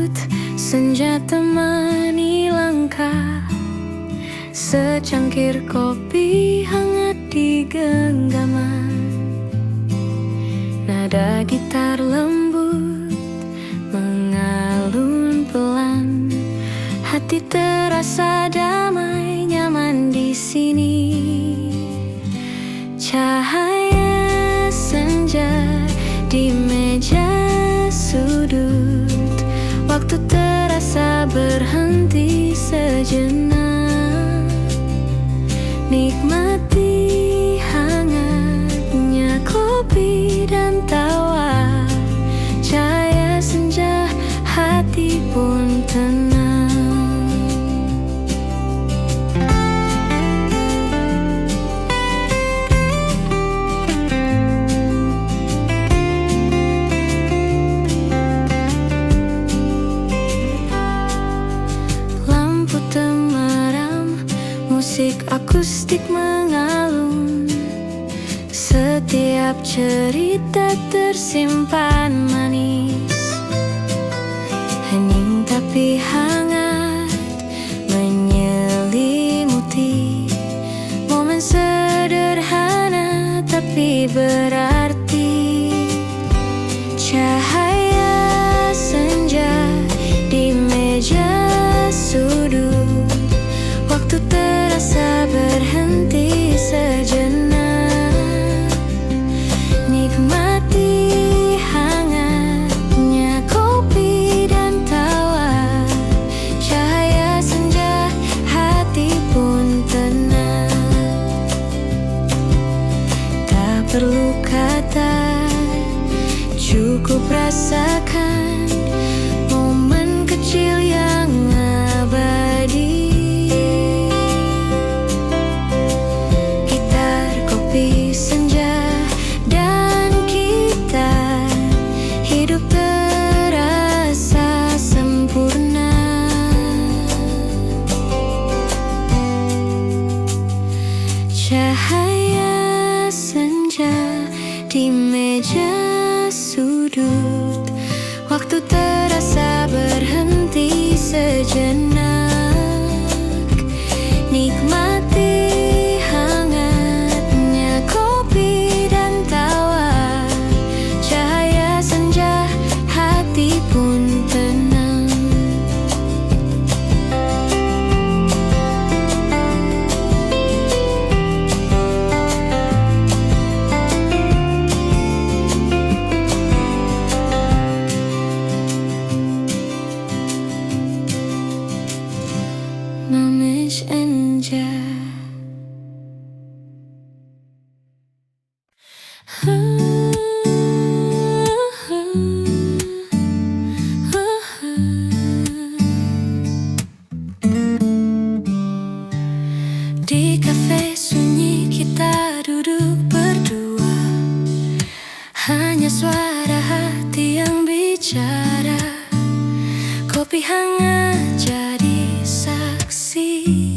lembut, senja temani langkah. Secangkir kopi hangat di genggaman, nada gitar lembut mengalun pelan. Hati terasa damai, nyaman di sini. Cahaya senja di meja sudut, waktu terasa berhenti sejenak. Nikmati hangatnya kopi dan tawa. Cahaya senja, hati pun tenang. Musik akustik mengalun, setiap cerita tersimpan manis. Hening tapi hangat menyelimuti, momen sederhana tapi berarti. Cahaya senja di meja sudut, waktu terasa berhenti sejenak. Nikmati hangatnya kopi dan tawa. Cahaya senja, hati pun tenang. Tak perlu kata, cukup rasakan momen kecil yang abadi. Senja dan kita, hidup terasa sempurna. Cahaya senja di meja sudut, waktu terasa berhenti sejenak. Nikmati Enja. Di kafe sunyi kita duduk berdua, hanya suara hati yang bicara. Kopi hangat jadi saksi,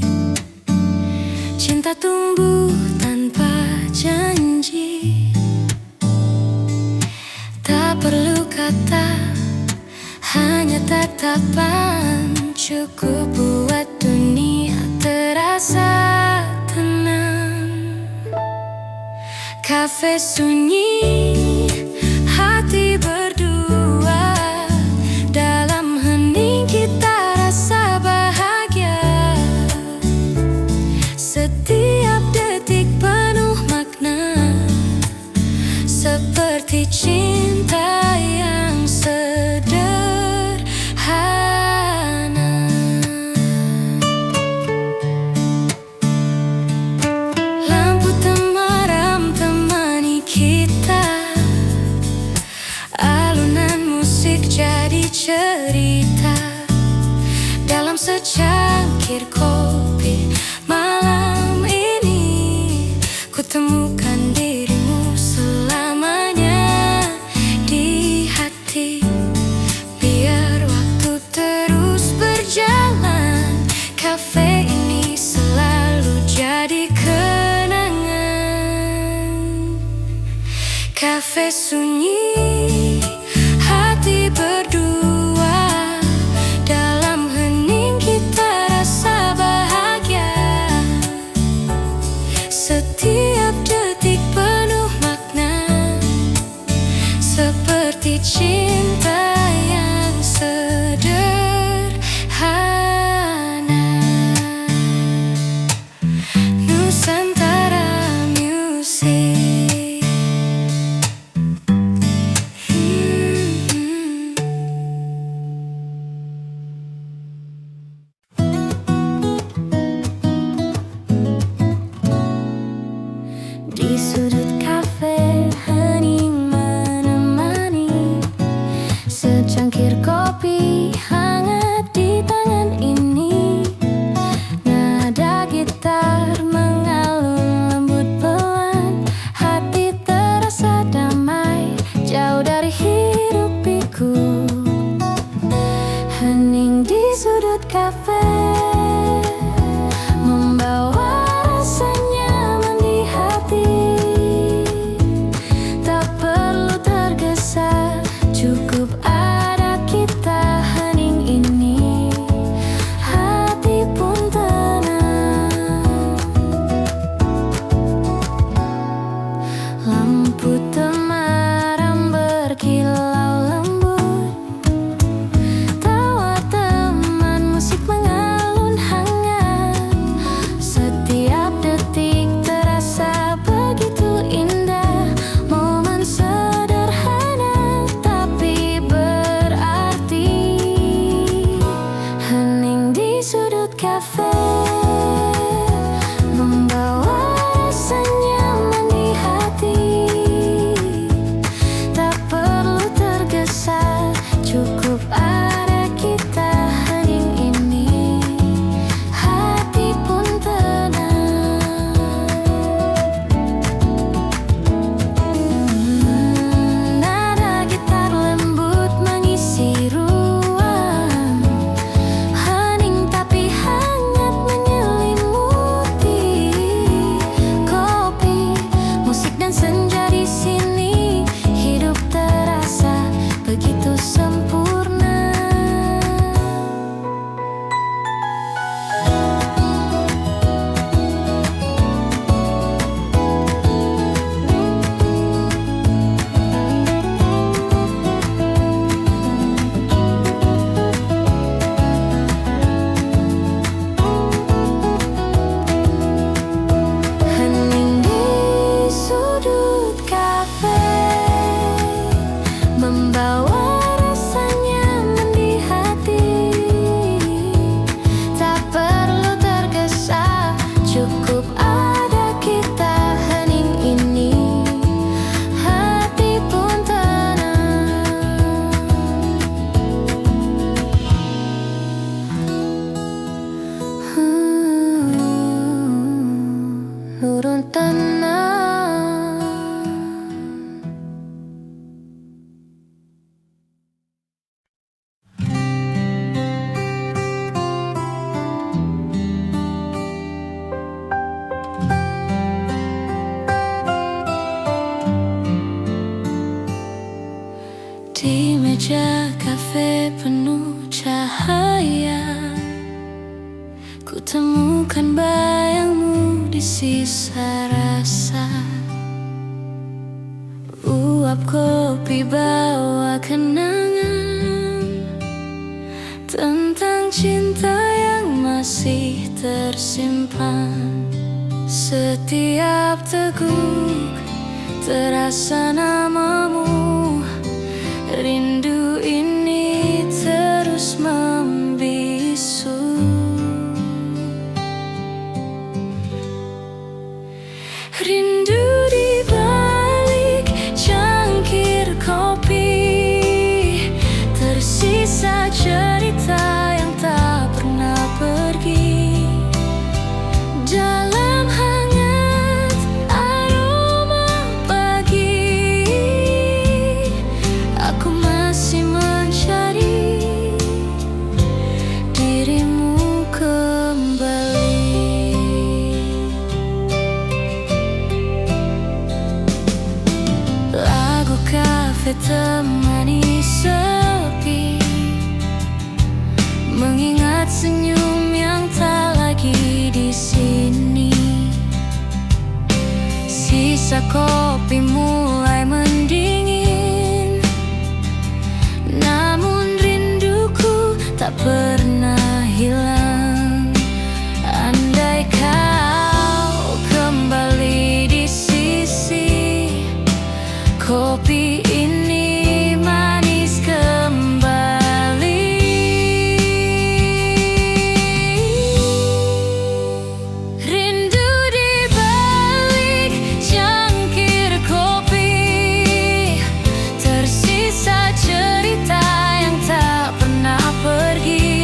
cinta tumbuh tanpa janji. Tak perlu kata, hanya tatapan cukup buat dunia terasa tenang. Kafe sunyi, hati berdua, dalam hening kita rasa bahagia. Setiap detik penuh makna, seperti cinta yang sederhana. Lampu temaram temani kita, alunan musik jadi cerita. Dalam secangkir kopi malam ini, ku temukan dirimu selamanya di hati. Biar waktu terus berjalan, kafe ini selalu jadi kenangan. Kafe sunyi, hati berdua, sudut kafe, membawa rasa nyaman di hati. Tak perlu tergesa, cukup ada kita hening ini. Hati pun tenang. Lampu temaram berkilau lembut, tawa teman musik mengalun hangat. Setiap detik terasa begitu indah. Momen sederhana tapi berarti. Hening di sudut kafe, membawa rasa nyaman di hati. Tak perlu tergesa, cukup ada kita hening ini. Hati pun tenang. Nada gitar lembut mengisi ruang, hening tapi hangat menyelimuti. Kopi, musik dan senja di sini, hidup terasa begitu sempurna. Hening di sudut kafe, membawa rasa nyaman di hati. Tak perlu tergesa, cukup ada kita hening ini. Hati pun tenang. Nurun tenang. Di meja kafe penuh cahaya, ku temukan bayangmu di sisa rasa. Uap kopi bawa kenangan tentang cinta yang masih tersimpan. Setiap teguk terasa namamu. Rindu ini terus membisu. Rindu di balik cangkir kopi, tersisa cerita yang tak pernah pergi. Dalam hangat aroma pagi, aku masih mencari dirimu kembali. Lagu kafe temani sepi, mengingat senyum yang tak lagi di sini. Sisa kopi mulai mendingin, namun rinduku tak pernah hilang. Andai kau kembali di sisi, kopi ini manis kembali. Rindu di balik cangkir kopi, tersisa cerita yang tak pernah pergi.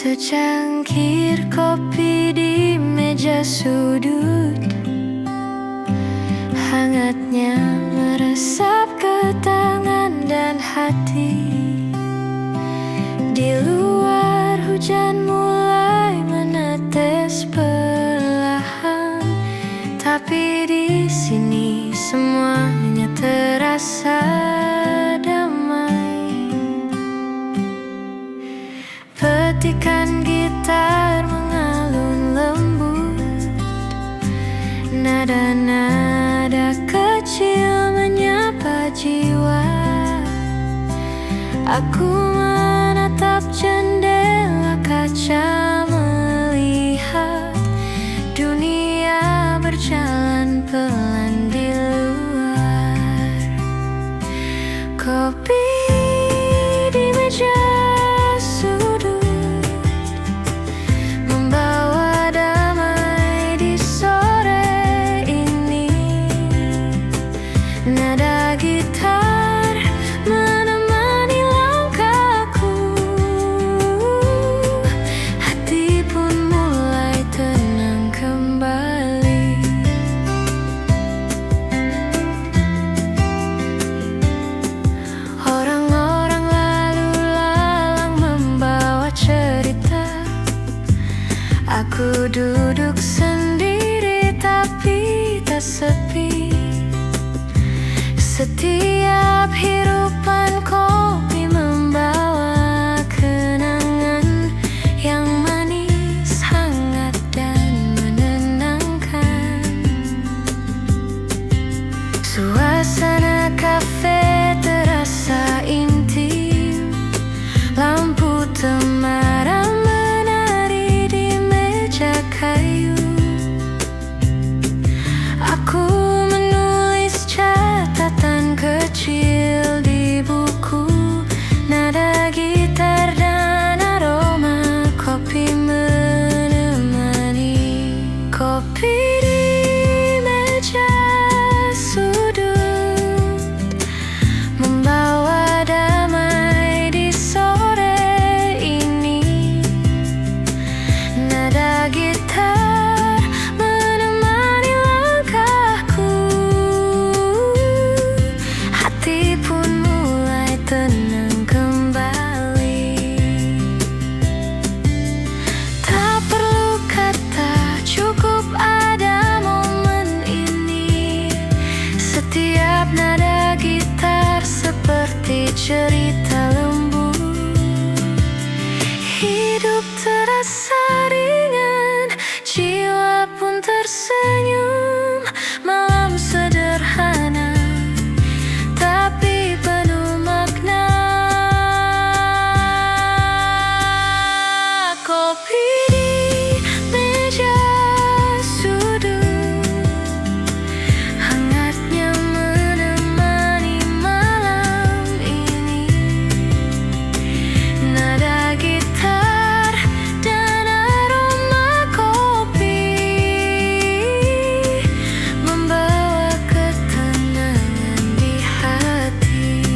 Secangkir kopi di meja sudut, hangatnya meresap ke tangan dan hati. Di luar hujan mulai menetes perlahan, tapi di sini semuanya terasa damai. Petikan gitar mengalun lembut, nada-nada kecil menyapa jiwa. Aku menatap jendela kaca, melihat dunia berjalan pelan di luar. Kopi di meja sudut membawa damai di sore ini. Nada gitar menemani langkahku, hati pun mulai tenang kembali. Orang-orang lalu lalang membawa cerita. Aku duduk sendiri tapi tak sepi. Setiap hirupan kopi membawa kenangan yang manis, hangat dan menenangkan. Suasana kafe terasa intim, lampu temaram menari di meja kayu. Aku menulis catatan kecil di buku, nada gitar dan aroma kopi menemani. Kopi di meja sudut membawa damai di sore ini. Nada gitar menemani langkahku, hati pun mulai tenang kembali. Tak perlu kata, cukup ada momen ini. Setiap nada gitar seperti cerita lembut. Hidup terasa ringan, jiwa pun tersenyum. Malam sederhana tapi penuh makna. Kopi di meja sudut, hangatnya menemani malam ini. Nada gitar dan aroma kopi membawa ketenangan di hati.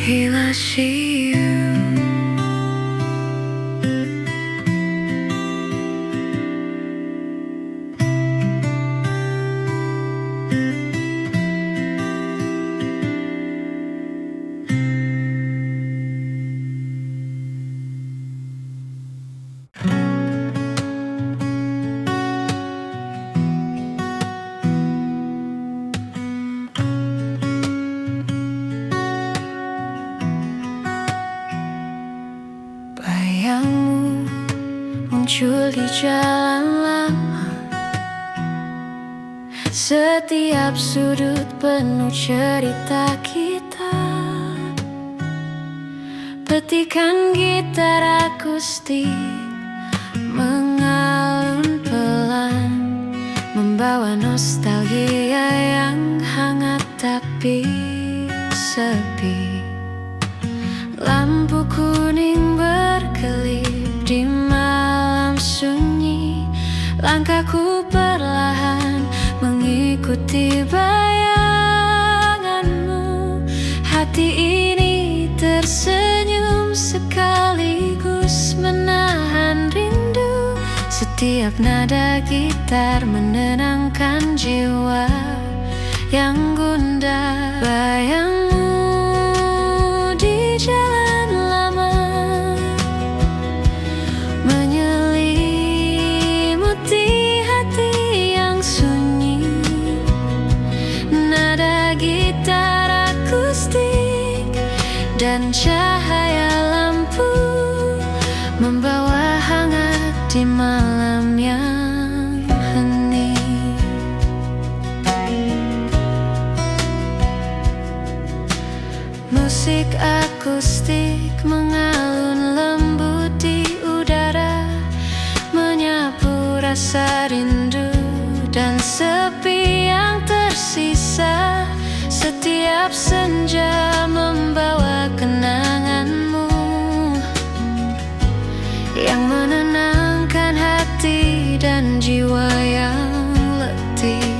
Here I see you. Bayangmu muncul di jalan lama, setiap sudut penuh cerita kita. Petikan gitar akustik mengalun pelan, membawa nostalgia yang hangat tapi sepi. Lampu kuning berkelip di malam sunyi, langkahku perlahan Setiap nada gitar menenangkan jiwa yang gundah. Bayangmu di jalan lama menyelimuti hati yang sunyi. Nada gitar akustik dan cahaya lampu membawa hangat di malam yang hening. Musik akustik mengalun lembut di udara, menyapu rasa rindu dan sepi yang tersisa. Setiap senja membawa kenanganmu yang menenangkan hati dan jiwa yang letih.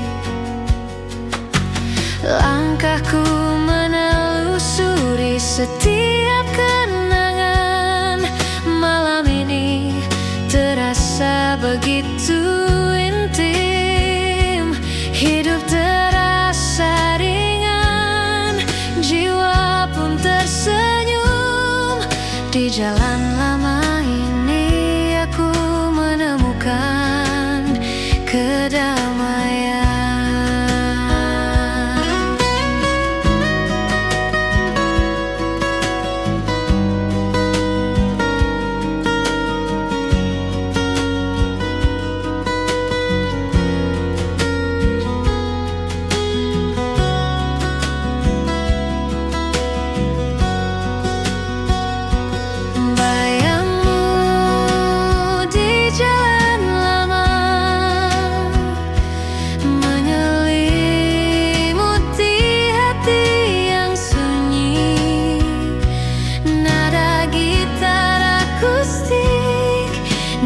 Langkahku menelusuri setiap kenangan. Malam ini terasa begitu intim. Hidup terasa ringan, jiwa pun tersenyum. Di jalan lama ini aku menemukan kedamaian.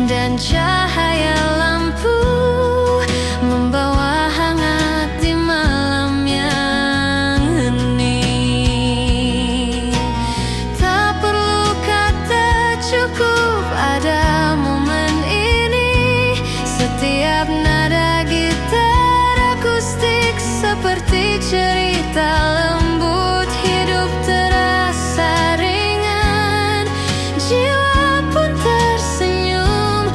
Dan cahaya lampu membawa hangat di malam yang hening. Tak perlu kata, cukup ada momen ini. Setiap nada gitar akustik seperti cerita lembut. Hidup terasa ringan, jiwa pun tersenyum.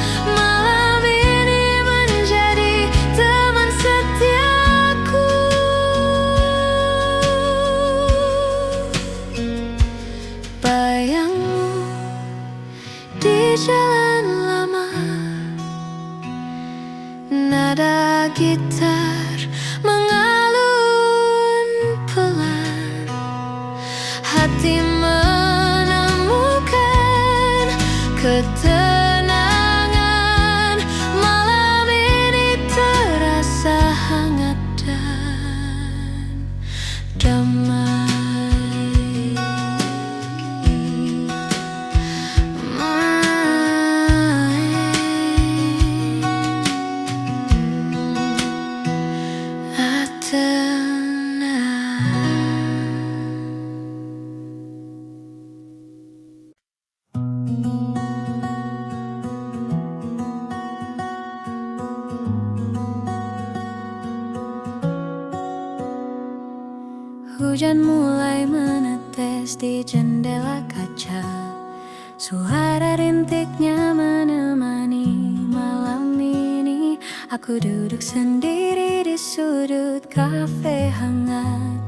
Bayangmu di jalan lama, nada gitar mengalun pelan. Hati menemukan ketenangan. Malam ini terasa hangat dan damai. Hujan mulai menetes di jendela kaca. Suara rintiknya menemani malam ini. Aku duduk sendiri di sudut kafe hangat.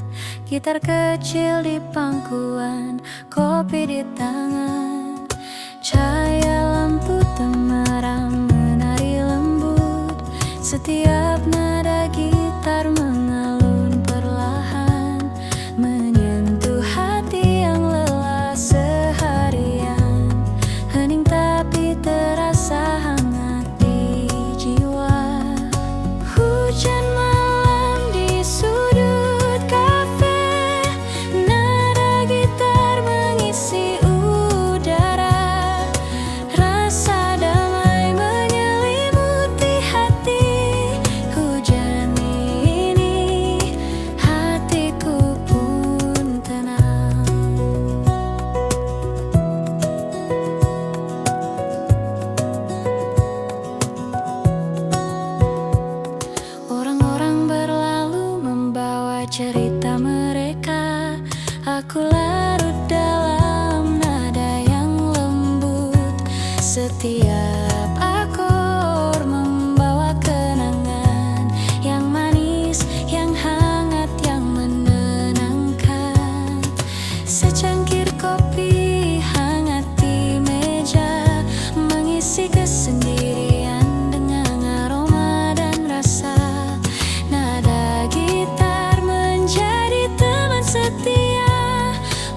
Gitar kecil di pangkuan, kopi di tangan. Cahaya lampu temaram menari lembut. Setiap nada gitar mengalun perlahan, menyentuh hati yang lelah seharian. Hening tapi terasa hangat di jiwa. Hujan malam di sudut kafe, nada gitar mengisi udara. Setiap akor membawa kenangan yang manis, yang hangat, yang menenangkan. Secangkir kopi hangat di meja, mengisi kesendirian dengan aroma dan rasa. Nada gitar menjadi teman setia,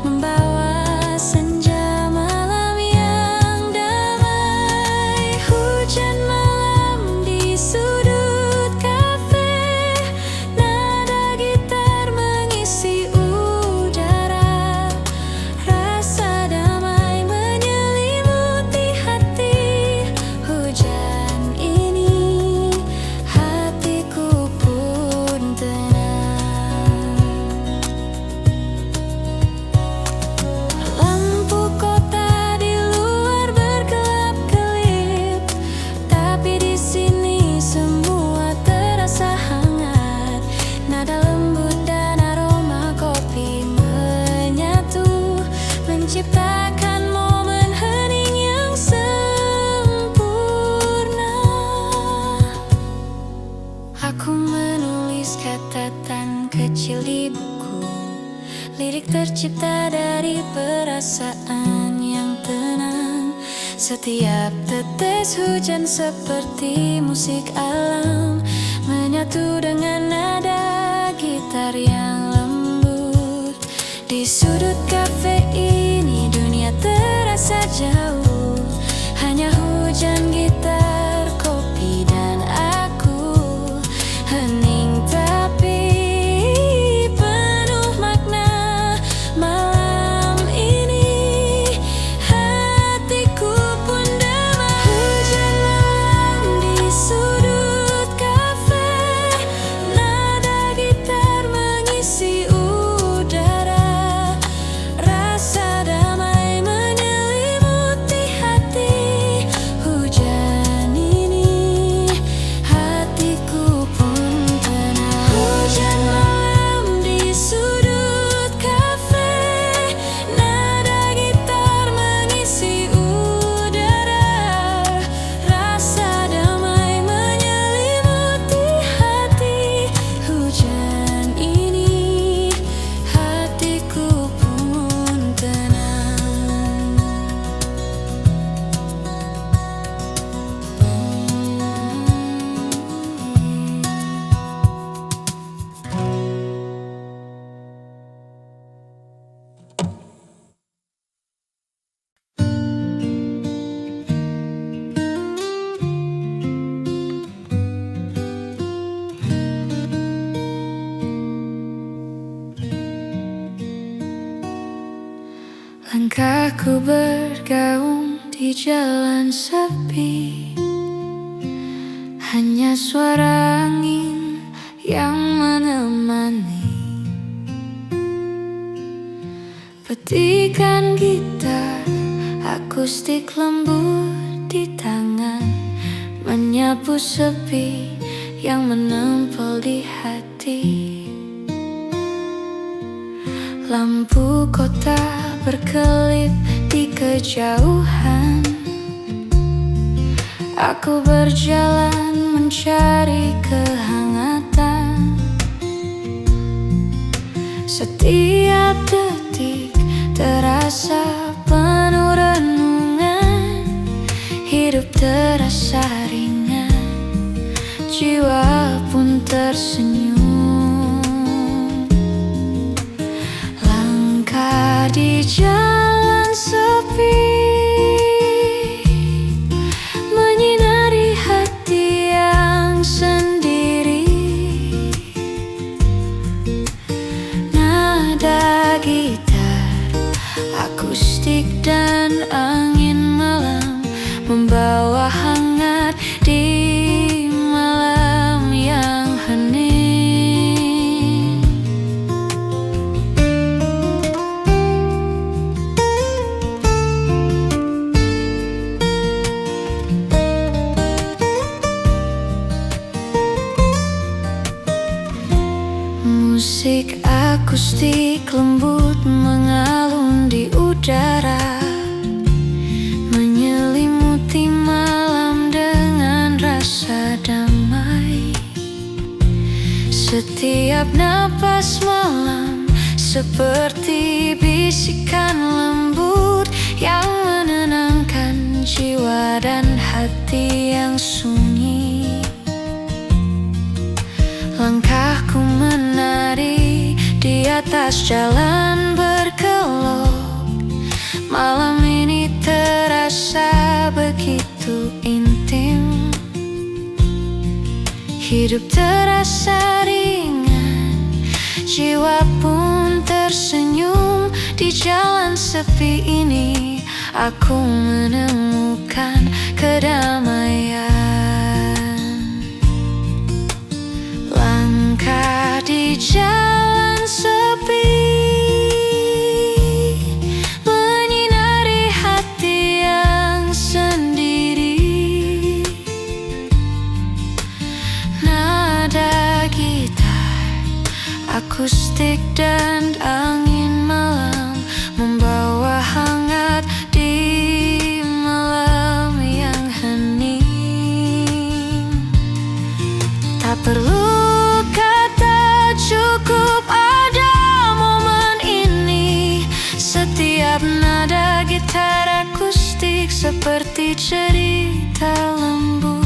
membawa senja malam yang damai. Hujan malam di sudut kafe, nada gitar mengisi udara. Rasa damai menyelimuti hati. Hujan ini hatiku pun tenang. Lampu kota di luar berkelap-kelip, tapi di sini semua terasa hangat. Nada lembut dan aroma kopi menyatu, menciptakan momen hening yang sempurna. Aku menulis catatan kecil di buku, lirik tercipta dari perasaan yang tenang. Setiap tetes hujan seperti musik alam, menyatu dengan nada gitar yang lembut. Di sudut kafe ini dunia terasa jauh, hanya hujan, gitar, kopi, dan aku. Hening tapi penuh makna. Malam ini hatiku pun damai. Hujan malam di sudut kafe, nada gitar mengisi udara. Rasa damai menyelimuti hati. Hujan ini hatiku pun tenang. Hujan malam di sudut kafe, nada gitar mengisi udara. Rasa damai menyelimuti hati. Hujan ini hatiku pun tenang. Langkahku bergaung di jalan sepi, hanya suara angin yang menemani. Petikan gitar akustik lembut di tangan, menyapu sepi yang menempel di hati. Lampu kota berkelip di kejauhan. Aku berjalan mencari kehangatan. Setiap detik terasa penuh renungan. Hidup terasa ringan, jiwa pun tersenyum. Langkah di jalan sepi, menyinari hati yang sendiri. Nada gitar, akustik, dan angin malam membawa hangat di malam yang hening. Musik akustik lembut mengalun di udara, menyelimuti Setiap napas malam seperti bisikan lembut yang menenangkan jiwa dan hati yang sunyi. Langkahku menari di atas jalan berkelok. Malam ini terasa begitu intim. Hidup terasa ringan, jiwa pun tersenyum. Di jalan sepi ini aku menemukan kedamaian. Langkah di jalan sepi menyinari hati yang sendiri. Nada gitar akustik dan angin malam membawa hangat di malam yang hening. Tak perlu kata, cukup ada momen ini. Setiap nada gitar akustik seperti cerita lembut.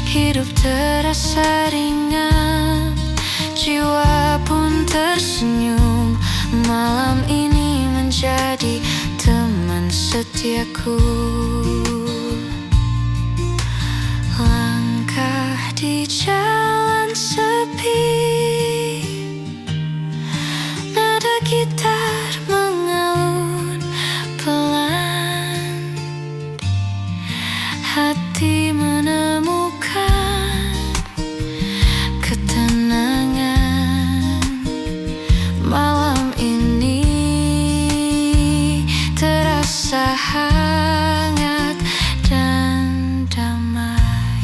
Hidup terasa ringan, jiwa pun tersenyum. Malam ini menjadi teman setiaku. Langkah di jalan sepi, nada gitar mengalun pelan. Hati menemukan ketenangan. Malam ini terasa hangat dan damai.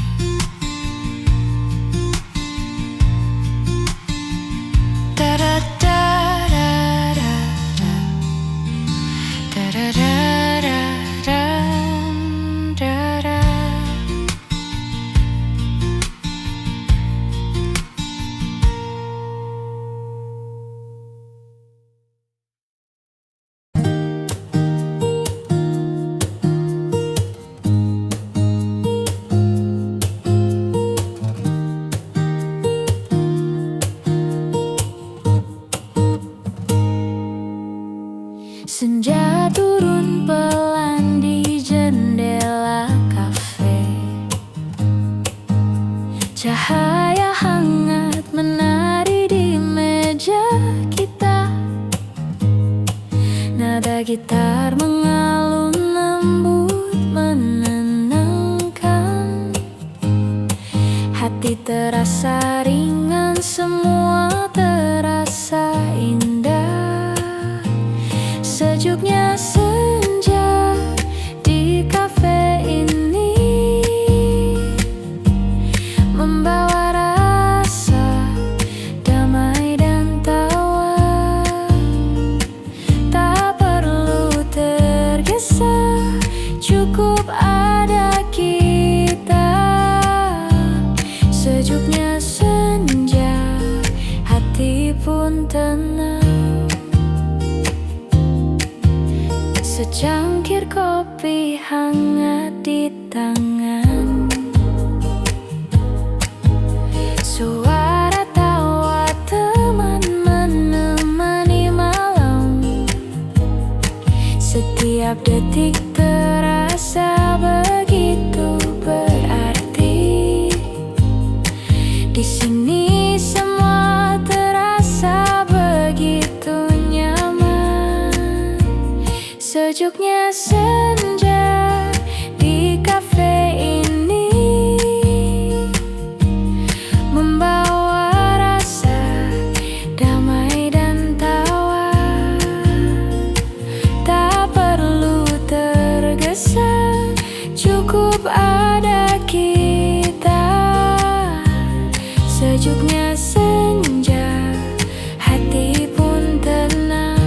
Da-da-da-da-da-da, da-da-da-da-da-da. Senja turun pelan di jendela kafe. Cahaya hangat menari di meja kita. Nada gitar mengalun lembut menenangkan. Hati terasa ringan, semua terasa indah. Sejuknya senja di kafe ini membawa rasa damai dan tawa. Tak perlu tergesa, cukup ada kita. Sejuknya senja, hati pun tenang. Secangkir kopi hangat di tangan. Suara tawa teman menemani malam. Setiap detik terasa begitu berarti. Di sini semua terasa begitu nyaman. Sejuknya senja di kafe ini membawa rasa damai dan tawa. Tak perlu tergesa, cukup ada kita. Sejuknya senja, hati pun tenang.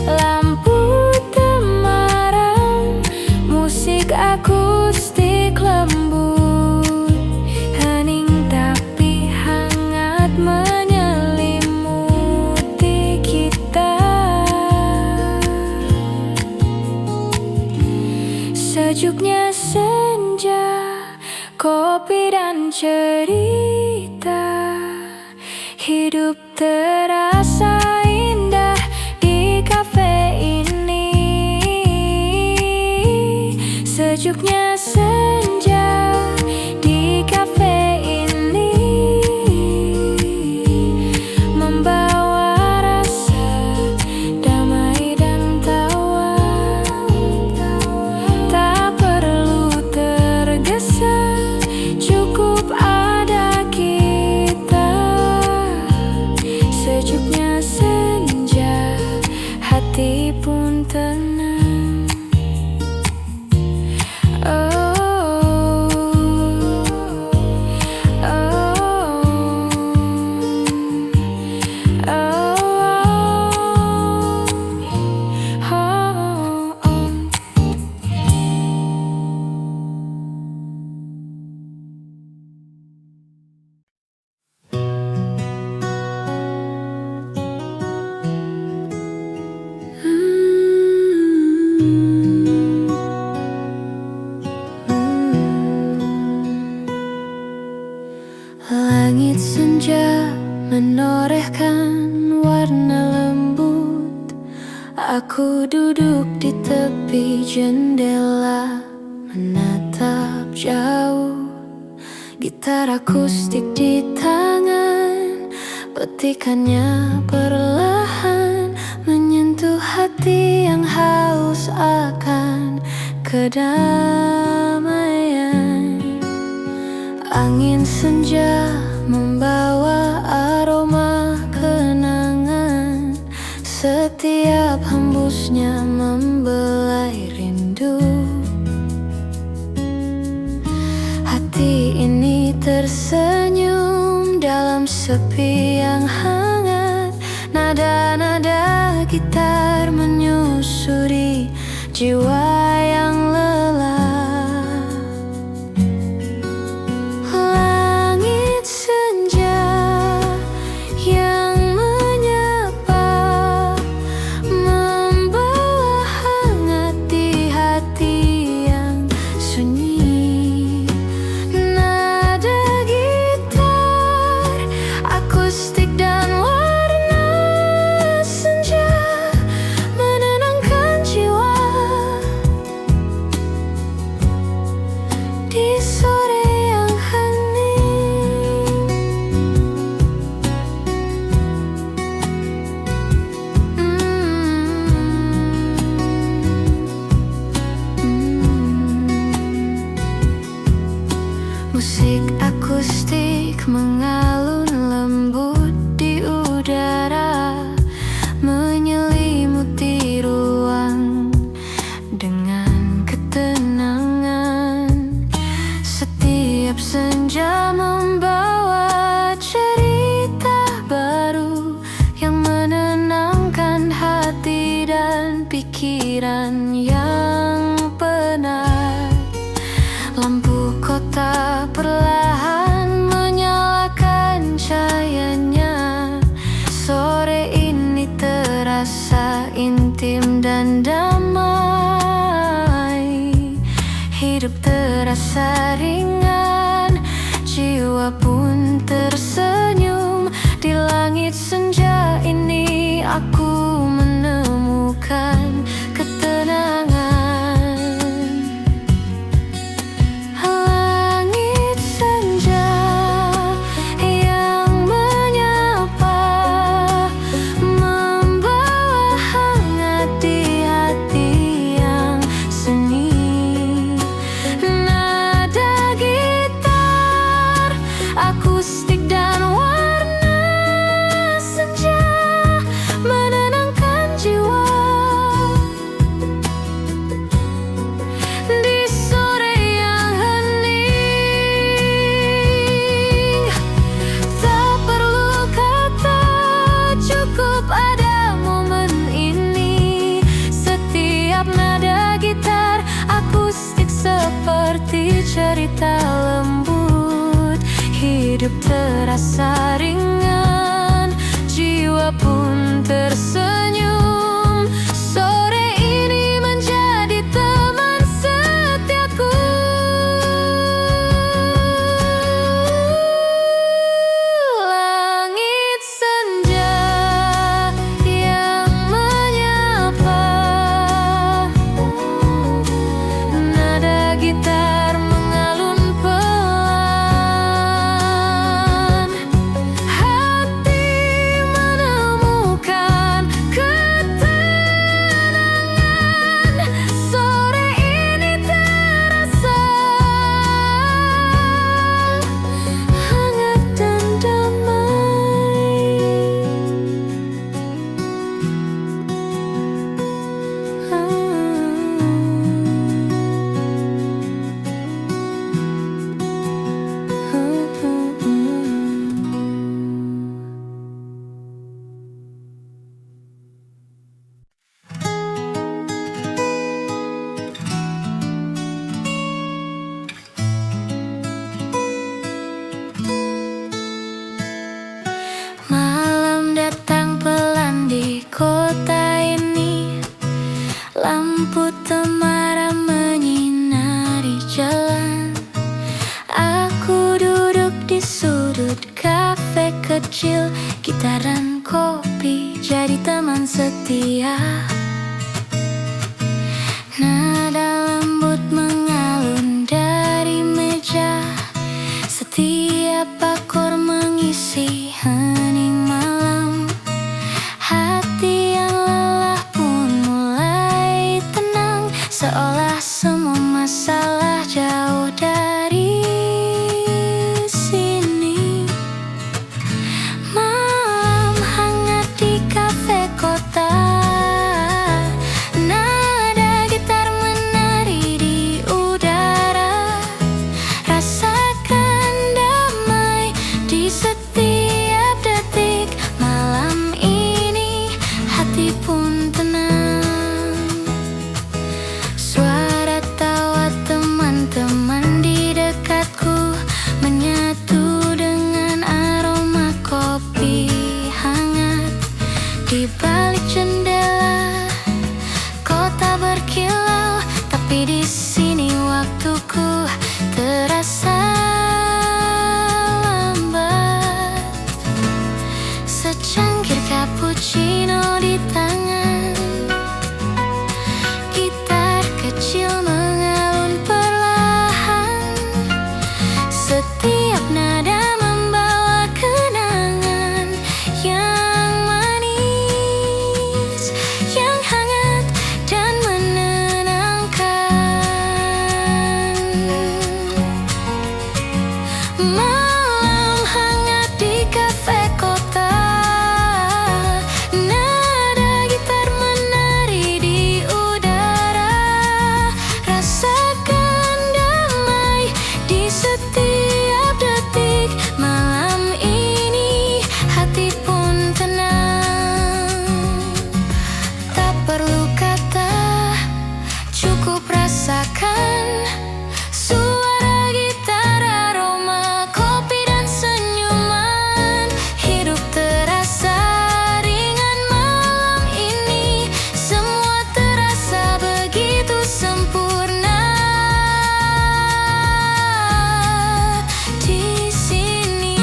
Lampu temaram, musik akustik lembut, hening Sejuknya senja, kopi dan cerita, hidup terasa indah di kafe ini. Sejuknya senja di kafe ini membawa rasa damai dan tawa. Tak perlu tergesa, cukup ada kita. Sejuknya senja, hati pun tenang. Langit senja menorehkan warna lembut. Aku duduk di tepi jendela menatap jauh. Gitar akustik di tangan, petikannya perlahan menyentuh hati yang haus akan kedamaian. Angin senja membawa aroma kenangan, setiap hembusnya membelai rindu. Hati ini tersenyum dalam sepi yang hangat. Nada-nada gitar menyusuri jiwa yang lelah. Musik akustik mengalun lembut di udara, menyelimuti ruang dengan ketenangan. Setiap senja membawa cerita baru yang menenangkan hati dan pikiran yang penat. Lampu kota perlahan menyalakan cahayanya. Sore ini terasa intim dan damai. Hidup terasa ringan, jiwa pun tersenyum. Di langit senja ini aku menemukan ketenangan. Akustik dan warna senja menenangkan jiwa. Di sore yang hening, tak perlu kata, cukup ada momen ini. Setiap nada gitar akustik seperti cerita lembut. Hidup terasa ringan, jiwa pun tersenyum. Sore ini menjadi teman setia. kecil, gitar dan kopi jadi teman setia. Nada lembut mengalun dari meja, setiap akor mengisi hening malam. Hati yang lelah pun mulai tenang, seolah semua masalah jauh dari sini. Malam hangat di kafe kota, nada gitar menari di udara. Rasakan damai di setiap detik. Malam ini hati pun tenang. Suara tawa teman-teman di dekatku menyatu dengan aroma kopi hangat. Di balik jendela kota berkilau, tapi di sini waktuku terasa lambat. Secangkir cappuccino di tangan, gitar kecil mengalun perlahan. Setiap nada membawa kenangan yang manis, yang hangat dan menenangkan. Malam hangat di kafe kota, nada gitar menari di udara. Rasakan damai di setiap detik. Malam ini hati pun tenang. Tak perlu kata, cukup rasakan suara gitar, aroma kopi dan senyuman. Hidup terasa ringan malam ini, semua terasa begitu sempurna di sini.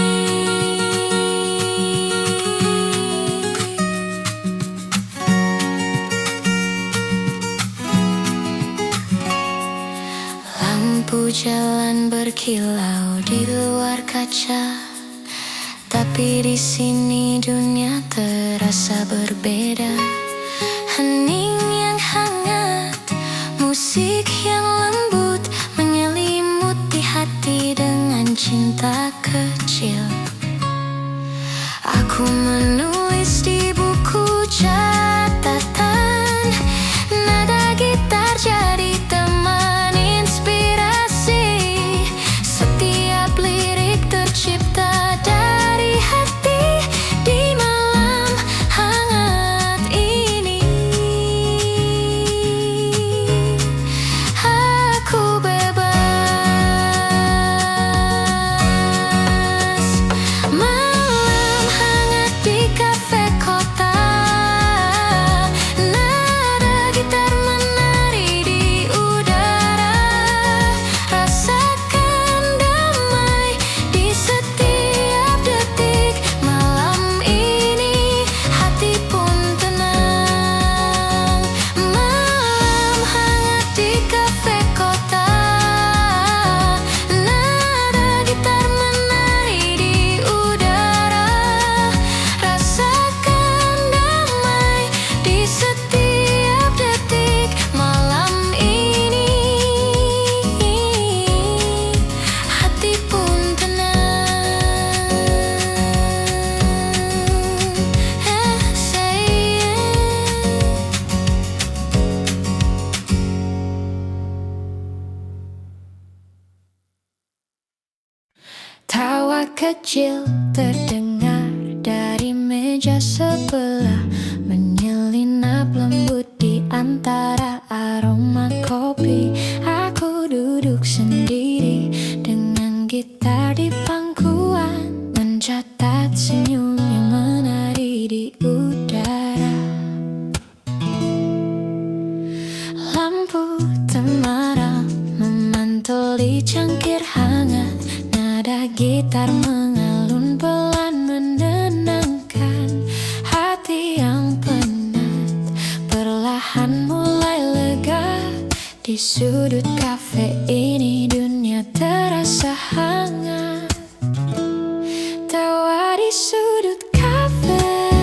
Lampu jalan berkilau di luar kaca, tapi di sini dunia terasa berbeda. Hening yang hangat, musik yang lembut menyelimuti hati dengan cinta kecil. Aku menulis di buku catatan, nada gitar jadi teman inspirasi. Setiap lirik tercipta dari hati di malam hangat ini. Aku bebas. Malam hangat di kafe kota, nada gitar menari di udara. Rasakan damai di setiap detik. Malam ini hati pun tenang. Malam hangat di kafe kota, nada gitar menari di udara. Rasakan damai di setiap detik. Malam ini hati pun tenang. Tawa kecil terdengar dari meja sebelah, menyelinap lembut di antara aroma kopi. Aku duduk sendiri dengan gitar di pangkuan, mencatat senyum yang menari di udara. Lampu temaram memantul di cangkir hangat, nada gitar mengalun pelan menenangkan. sudut kafe ini dunia terasa hangat. Tawa di sudut kafe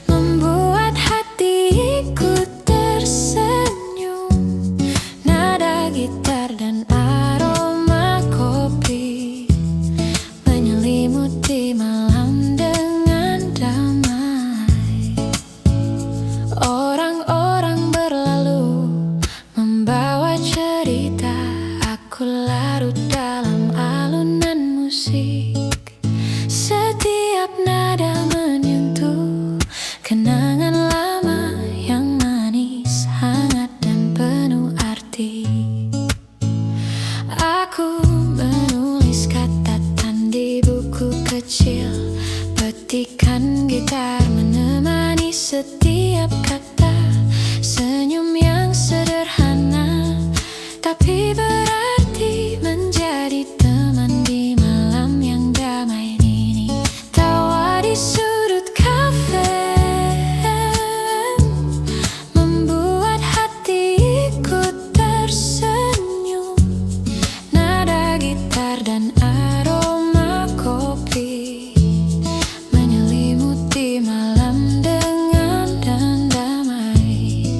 membuat hatiku tersenyum. Nada gitar dan aroma kopi menyelimuti malam dengan damai. Orang-orang berlalu membawa cerita, aku larut dalam alunan musik. Setiap nada menyentuh kenangan lama yang manis, hangat dan penuh arti. Aku menulis catatan di buku kecil, petikan gitar menemani setiap kata. Senyum yang sederhana tapi berarti menjadi teman di malam yang damai ini. Tawa di sudut kafe membuat hatiku tersenyum. Nada gitar dan aroma kopi menyelimuti malam dengan damai.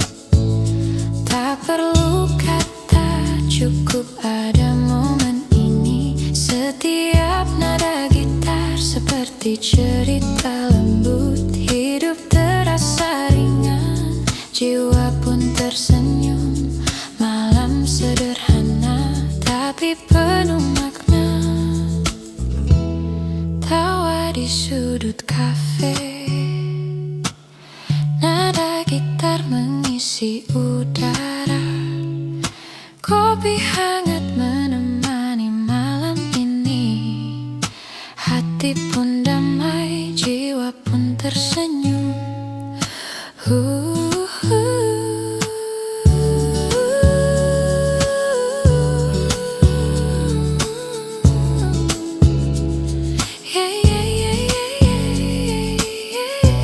Tak perlu kata, cukup ada momen ini. Setiap nada gitar seperti cerita lembut. Hidup terasa ringan, jiwa pun tersenyum. Malam sederhana tapi penuh makna. Tawa di sudut kafe, nada gitar mengisi udara. Kopi hangat menemani malam ini. Hati pun damai, jiwa pun tersenyum. Yeah, yeah, yeah, yeah, yeah, yeah.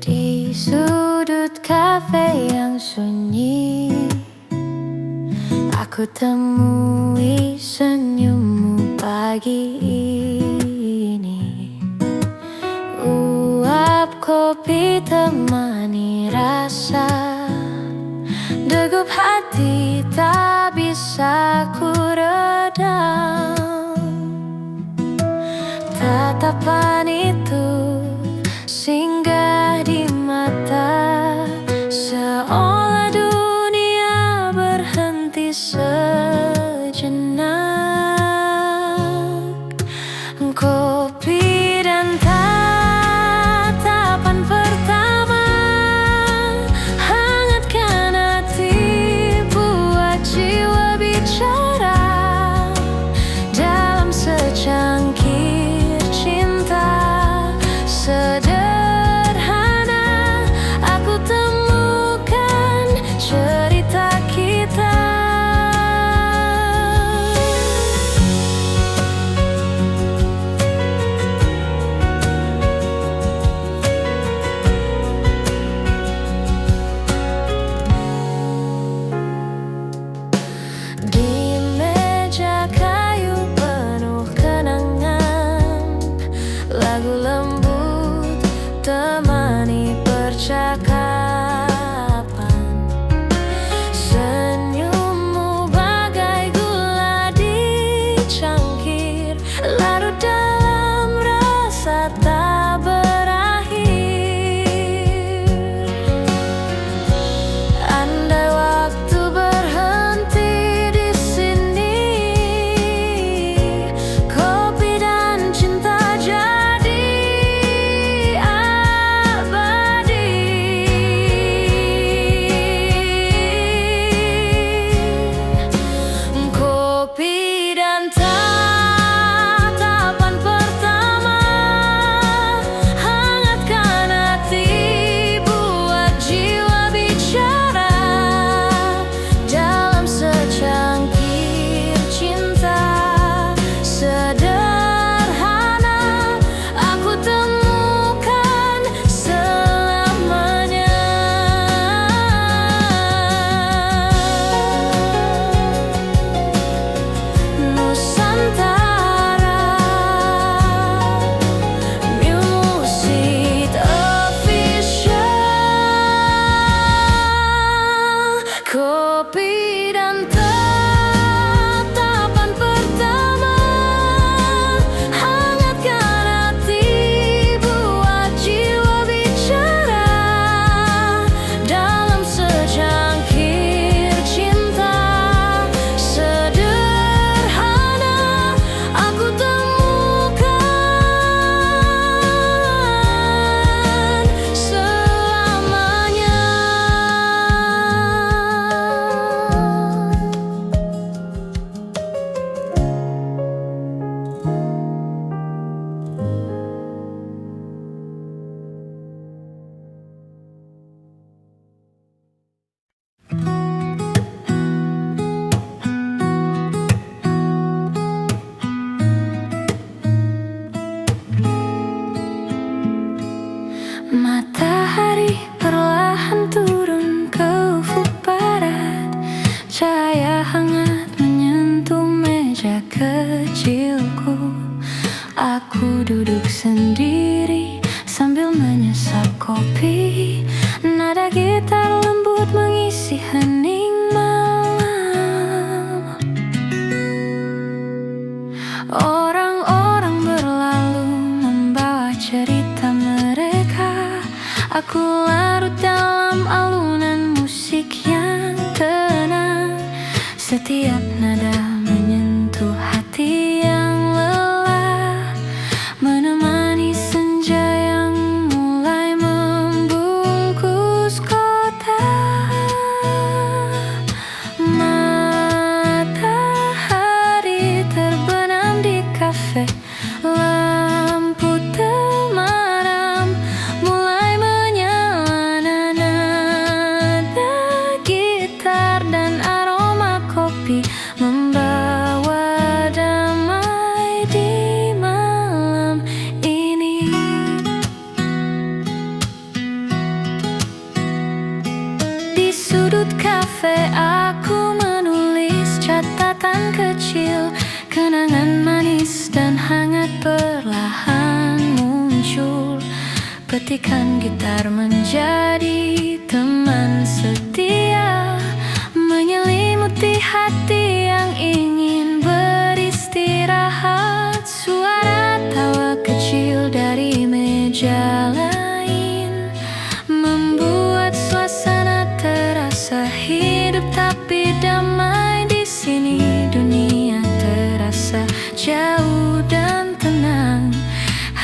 Di sudut kafe yang sunyi, aku temui senyummu pagi ini. Uap kopi temani rasa, degup hati tak bisa ku redam. Tatapan itu singgah di mata, seolah dunia berhenti sejenak. Kopi dan tatapan pertama hangatkan hati, buat jiwa bicara dalam secangkir cinta. Sederhana aku temukan cerita kita. dan tatapan pertama hangatkan hati, buat jiwa bicara dalam secangkir cinta. Sederhana aku temukan selamanya. Matahari perlahan turun ke ufuk barat. Cahaya hangat menyentuh meja kecilku. Aku duduk sendiri sambil menyesap kopi. Nada gitar lembut mengisi hening malam. Orang-orang berlalu membawa cerita mereka. Aku larut dalam alunan musik yang tenang. Setiap nada menyentuh hati yang lelah, menemani senja yang mulai membungkus kota. Matahari terbenam di kafe, lampu temaram mulai menyala. Nada gitar dan aroma kopi membawa damai di malam ini. Di sudut kafe aku menulis catatan kecil. Kenangan manis dan hangat perlahan muncul. Petikan gitar menjadi teman setia, menyelimuti hati yang ingin beristirahat. Suara tawa kecil dari meja lain membuat suasana terasa hidup tapi damai. Di sini dunia terasa jauh dan tenang.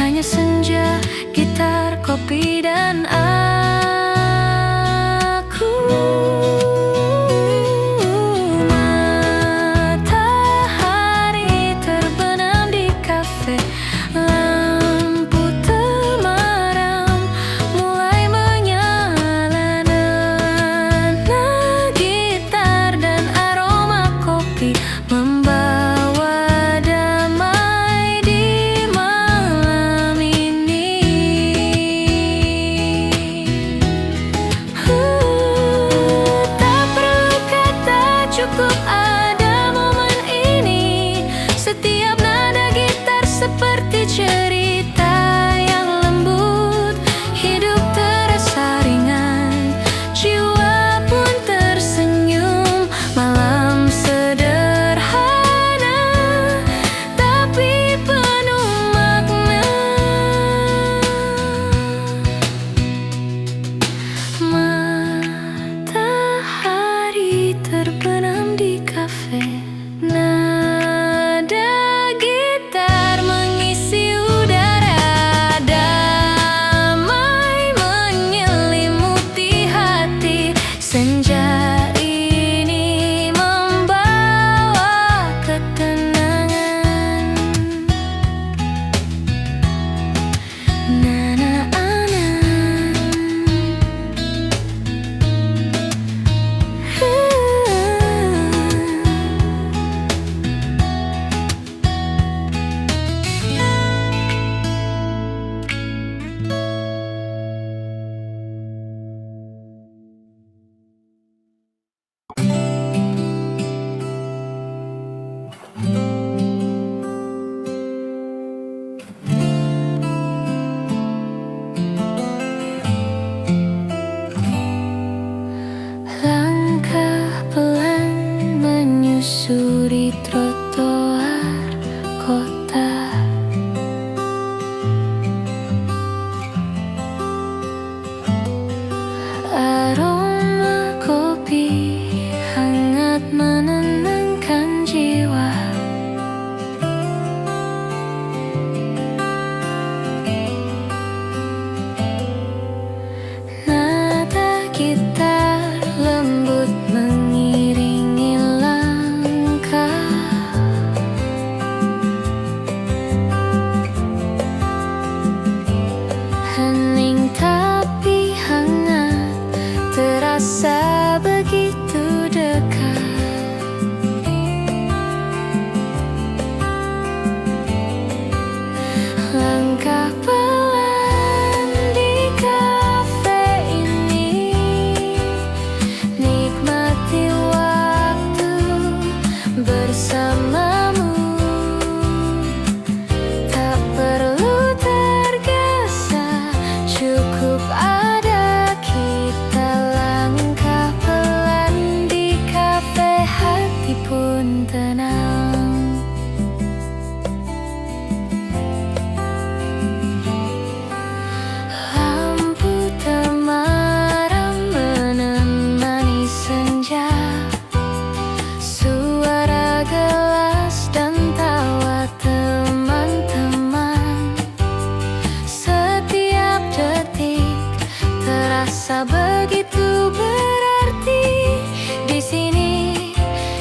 Hanya senja, gitar, kopi, dan aku. di trotoar kota. Aroma kopi hangat menenangkan jiwa. Nada gitar lembut mengiringi langkah. Hening tapi hangat, terasa begitu dekat. Langkah pelan di kafe ini, nikmati waktu bersamamu. Tak perlu tergesa, cukup ada kita. Langkah pelan di kafe, hati pun tenang. Lampu temaram menemani senja, suara gelas dan tawa teman-teman. Setiap detik terasa begitu berarti. Di sini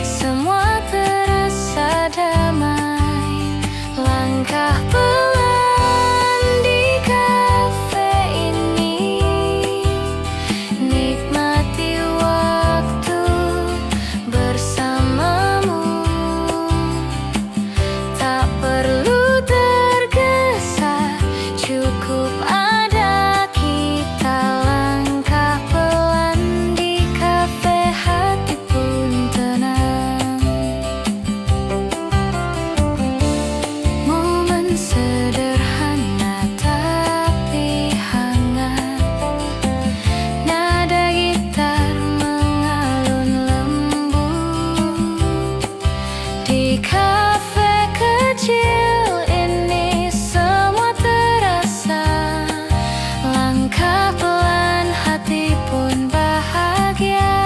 semua terasa damai. Langkah pelan di kafe ini, nikmati waktu bersamamu. Tak perlu tergesa, cukup ada kita. Langkah pelan di kafe, hati pun tenang. Momen sederhana tapi hangat, nada gitar mengalun lembut. Di kafe kecil ini semua terasa. Langkah pelan, hati pun bahagia.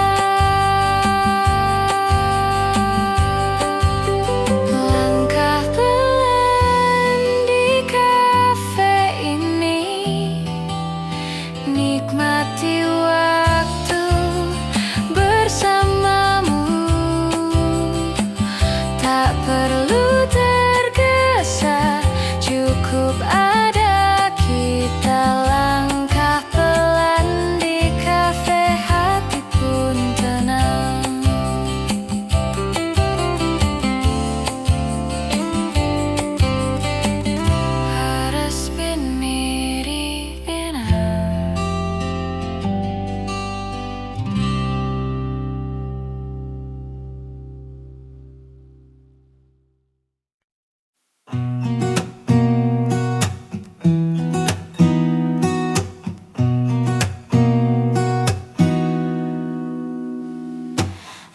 Langkah pelan di kafe ini, nikmati waktu bersamamu. Tak perlu tergesa, cukup ada kita. Langkah pelan di kafe, hati pun tenang. Harus mirip enak.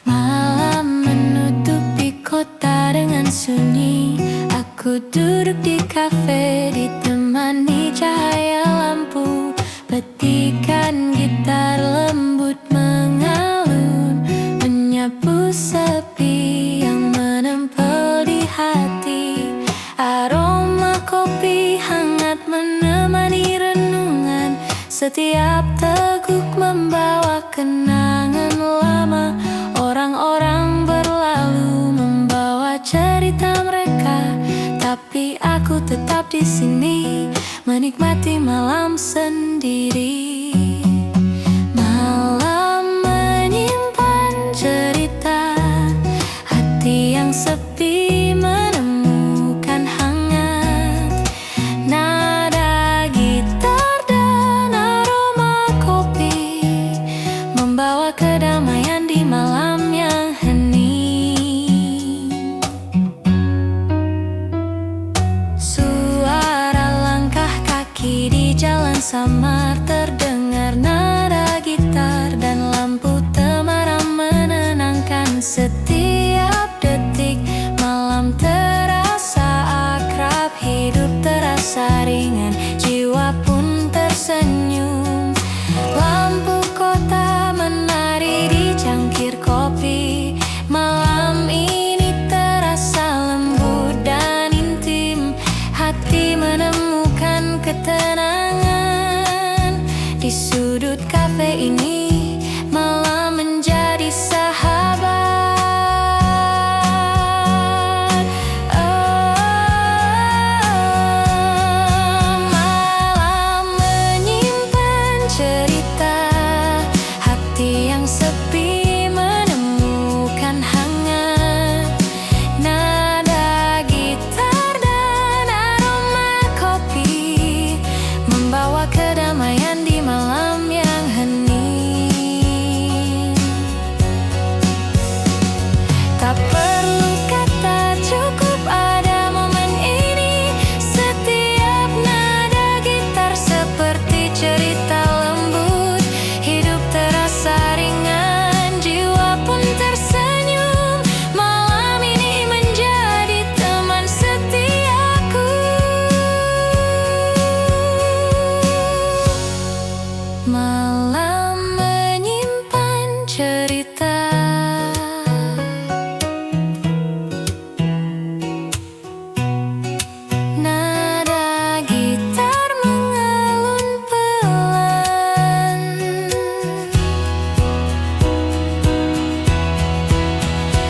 Malam menutupi kota dengan sunyi. Aku duduk di kafe ditemani cahaya lampu. Petikan gitar lembut mengalun, menyapu sepi yang menempel di hati. Aroma kopi hangat menemani renungan. Setiap teguk membawa kenangan lama. Orang-orang berlalu membawa cerita mereka, tapi aku tetap di sini menikmati malam sendiri. Malam menyimpan cerita, hati yang sepi menemukan hangat. Nada gitar dan aroma kopi membawa kedamaian di malam yang hening. Suara langkah kaki di jalan samar terdengar, nada gitar dan lampu temaram menenangkan. Setiap detik tersenyum. Lampu kota menari di cangkir kopi. Malam ini terasa lembut dan intim. Hati menemukan ketenangan. Di sudut kafe ini malam menjadi sahabat. Malam menyimpan cerita. Hati yang sepi menemukan hangat. Nada gitar dan aroma kopi membawa kedamaian di malam yang hening. Tak perlu kata, cukup ada momen ini. Setiap nada gitar seperti cerita lembut. Hidup terasa ringan, jiwa pun tersenyum. Malam ini menjadi teman setiaku. Malam menyimpan cerita. Nada gitar mengalun pelan.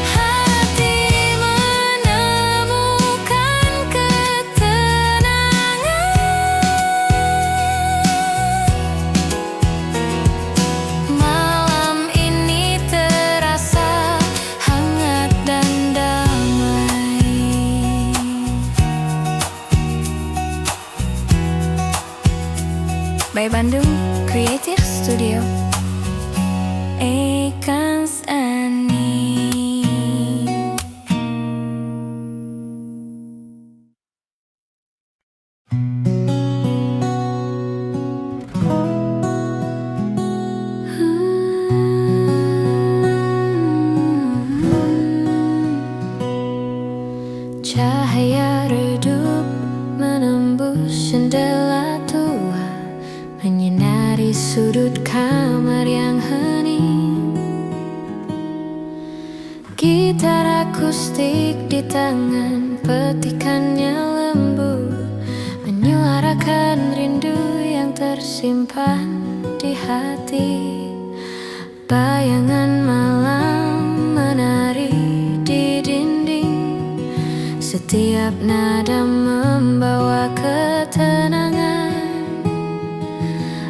Hati menemukan ketenangan. Malam ini terasa hangat dan damai. By Bandung Creative Studio, Ekans Ani. Cahaya redup menembus jendela tua, menyinari sudut kamar yang hening. Gitar akustik di tangan, petikannya lembut, menyuarakan rindu yang tersimpan di hati. Bayangan malam menari di dinding. Setiap nada membawa ketenangan.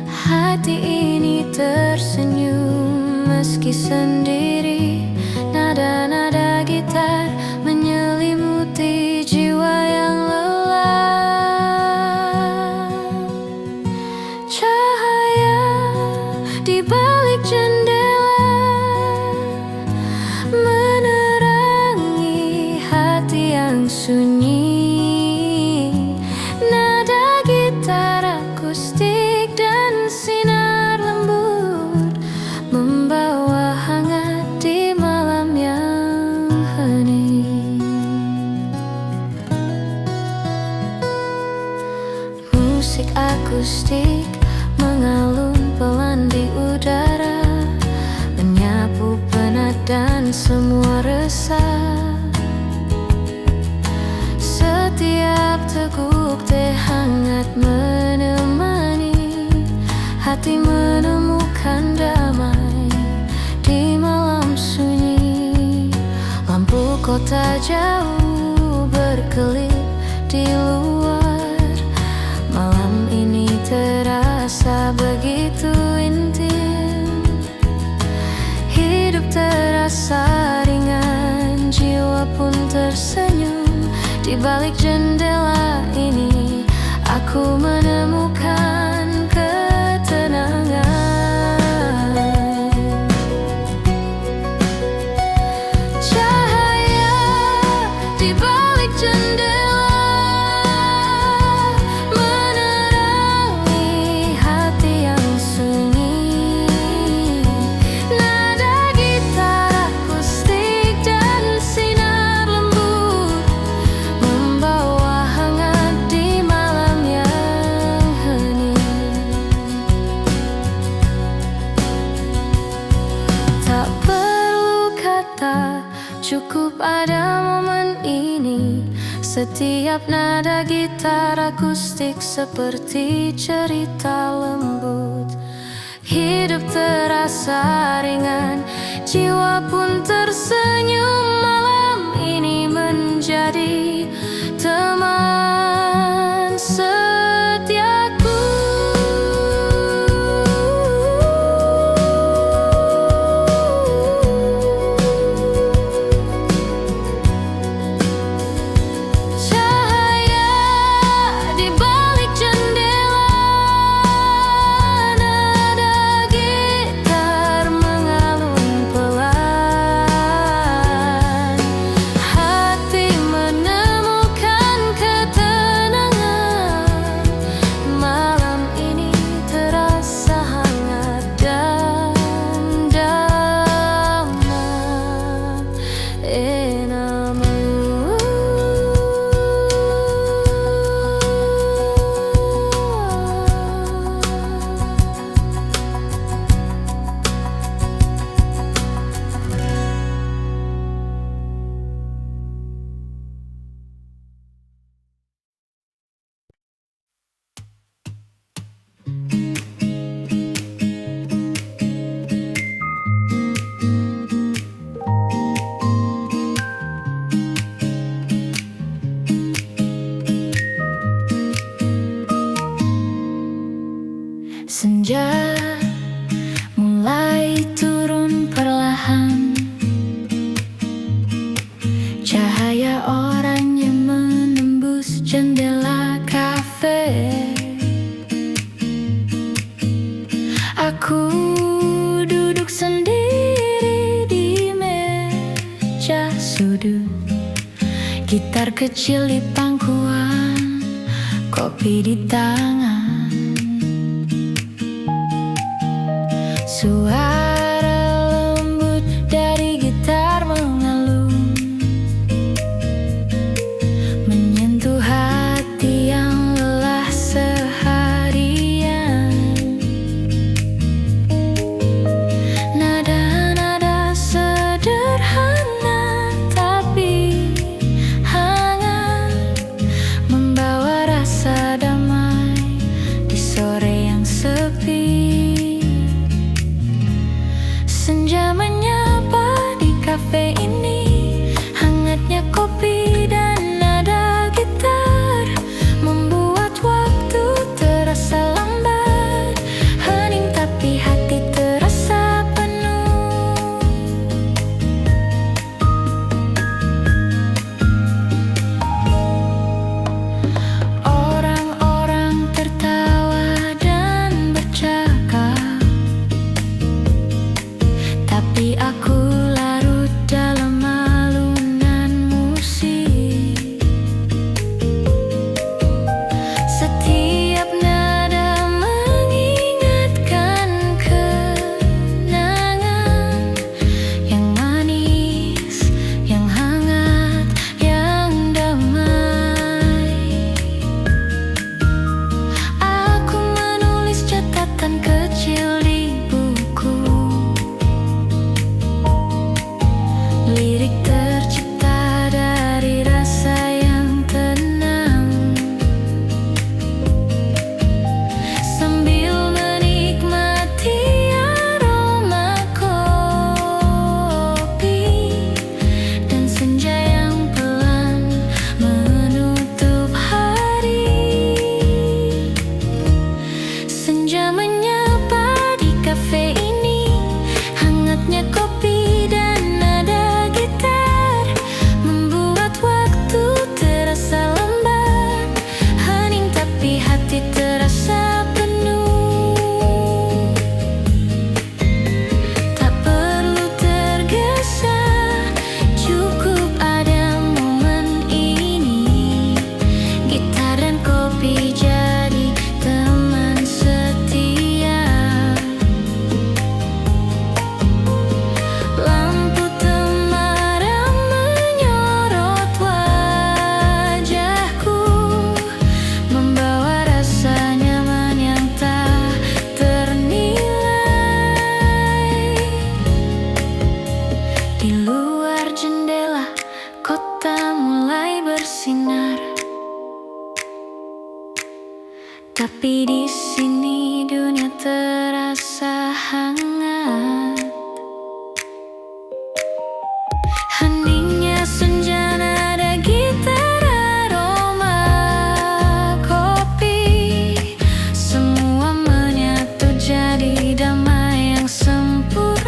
Hati ini tersenyum meski sendiri. Nada-nada gitar menyelimuti jiwa yang lelah. Cahaya di balik jendela menerangi hati yang sunyi. Nada gitar akustik dan sinar lembut membawa hangat di malam yang hening. Musik akustik mengalun pelan di udara, menyapu penat dan semua resah. Setiap teguk teh hangat menemani. Hati menemukan damai di malam sunyi. Lampu kota jauh berkelip di luar. Malam ini terasa begitu intim. Hidup terasa ringan, jiwa pun tersenyum. Di balik jendela ini aku menemukan ketenangan. Cahaya di balik jendela menerangi hati yang sunyi. Nada gitar akustik dan sinar lembut membawa hangat di malam yang kata, cukup ada momen ini. Setiap nada gitar akustik seperti cerita lembut. Hidup terasa ringan, jiwa pun tersenyum. Malam ini menjadi teman setiaku. Cahaya di balik jendela, nada gitar mengalun pelan. Hati menemukan ketenangan. Malam ini terasa hangat dan damai. Enamu. Senja mulai turun perlahan. Cahaya oranye menembus jendela kafe. Aku duduk sendiri di meja sudut. Gitar kecil di pangkuan, kopi di tangan. Suara lembut dari gitar mengalun, menyentuh hati yang lelah seharian. Nada-nada sederhana tapi hangat, membawa rasa damai jendela, kota mulai bersinar. Tapi di sini dunia terasa hangat. Heningnya senja, nada gitar, aroma kopi, semua menyatu jadi damai yang sempurna.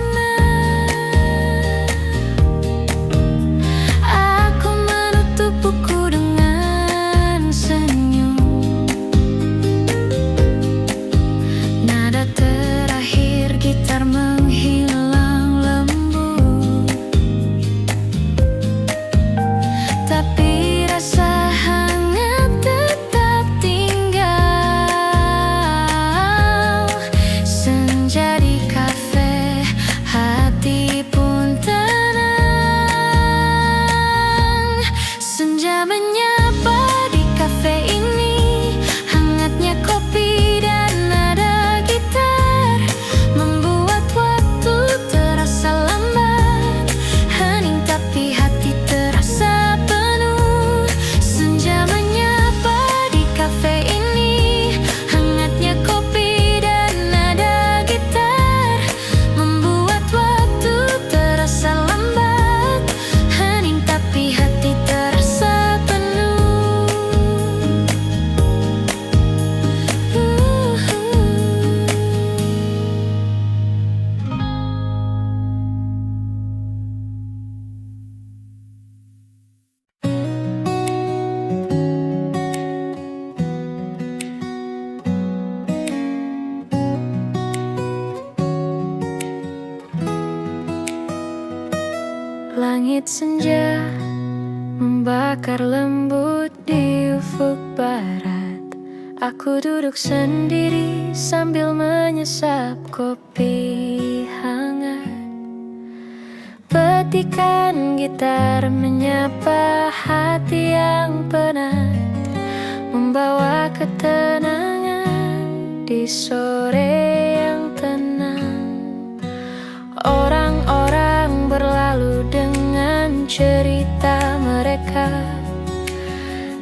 Aku menutup buku dengan senyum. Nada terakhir gitar menghilang lembut, tapi rasa hangat tetap tinggal. Senja di kafe, hati pun tenang. Senja menyapa di kafe ini, hangatnya kopi dan nada gitar membuat waktu terasa lambat. Hening tapi hati terasa penuh. Senja menyapa di kafe ini, hangatnya kopi dan nada gitar membuat waktu terasa lambat. Hening tapi hati terasa penuh. Langit senja membakar lembut di ufuk barat. Aku duduk sendiri sambil menyesap kopi hangat. Petikan gitar menyapa hati yang penat, membawa ketenangan di sore yang tenang. Orang-orang berlalu dengan cerita mereka,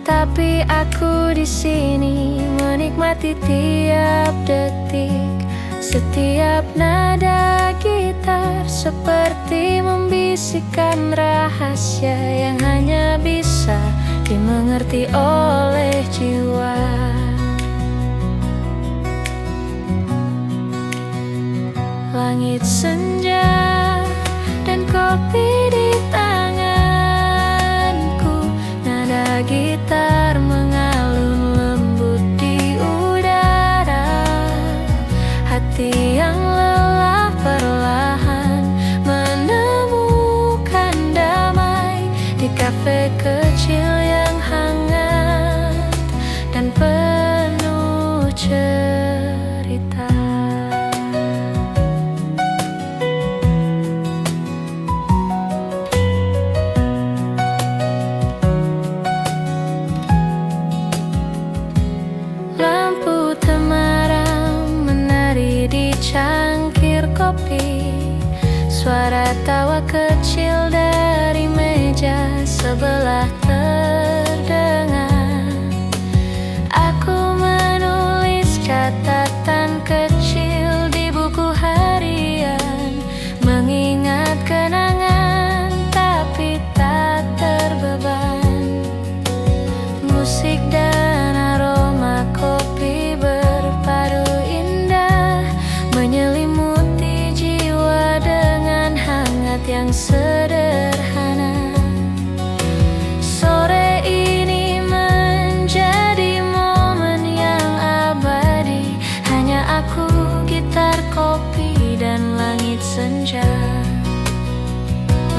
tapi aku di sini menikmati tiap detik. Setiap nada gitar seperti membisikkan rahasia yang hanya bisa dimengerti oleh jiwa. Langit senja dan kopi di tanganku, nada gitar mengalun lembut di udara. Hati yang lelah perlahan menemukan damai di kafe kecil yang hangat dan penuh cerita. Lampu temaram menari di cangkir kopi. Suara tawa kecil dari meja sebelah terdengar. Aku menulis catatan kecil di buku harian, mengingat kenangan tapi tak terbeban. Musik dan aroma kopi berpadu indah, menyelimuti jiwa dengan hangat yang sederhana. Sore ini menjadi momen yang abadi, hanya aku, gitar, kopi, dan langit senja.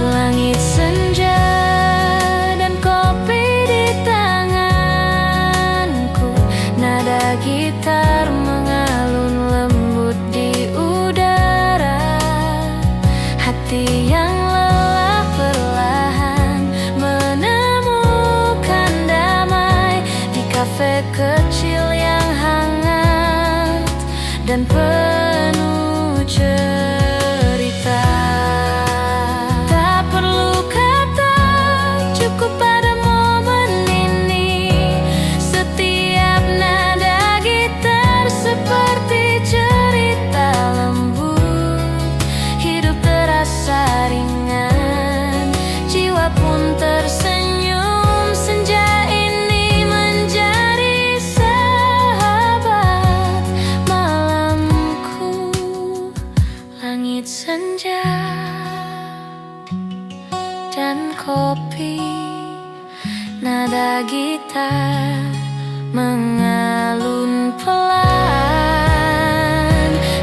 Langit senja dan kopi di tanganku, nada gitar mengalun lembut di udara. Hati yang lelah perlahan menemukan damai di kafe kecil yang hangat dan penuh cerita. Tak perlu kata jiwa pun tersenyum. Senja ini menjadi sahabat malamku. Langit senja dan kopi, nada gitar mengalun pelan.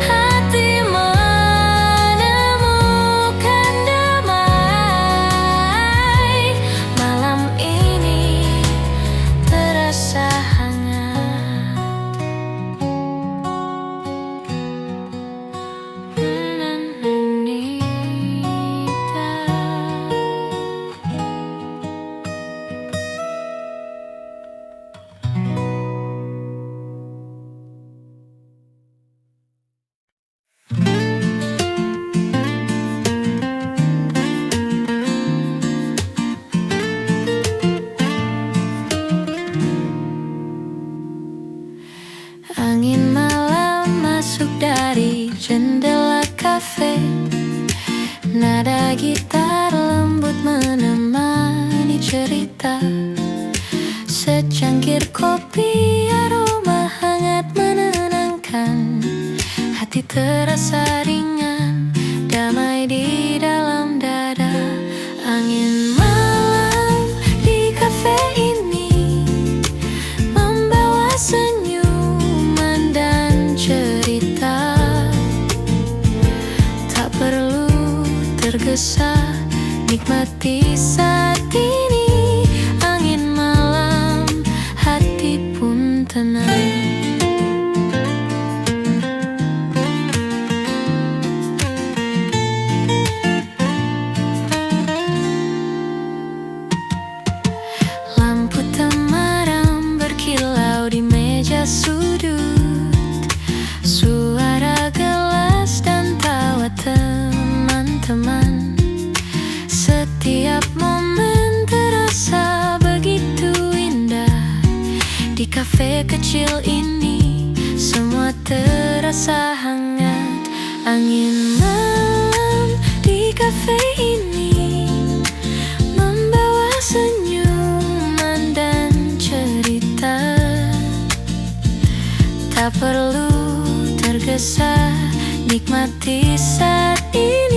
Hati menemukan damai. Malam ini terasa hangat. Angin malam masuk dari jendela kafe. Nada gitar lembut menemani cerita. Secangkir kopi, aroma hangat menenangkan. Hati terasa ringan, damai di dalam dada. Angin malam di kafe ini membawa senyuman dan cerita. Tak perlu tergesa, nikmati saat ini. Angin malam, hati pun tenang. Lampu temaram berkilau di meja sudut. Suara gelas dan tawa teman-teman. Setiap momen terasa begitu indah. Di kafe kecil ini semua terasa hangat. Angin malam di kafe ini membawa senyuman dan cerita. Tak perlu tergesa, nikmati saat ini.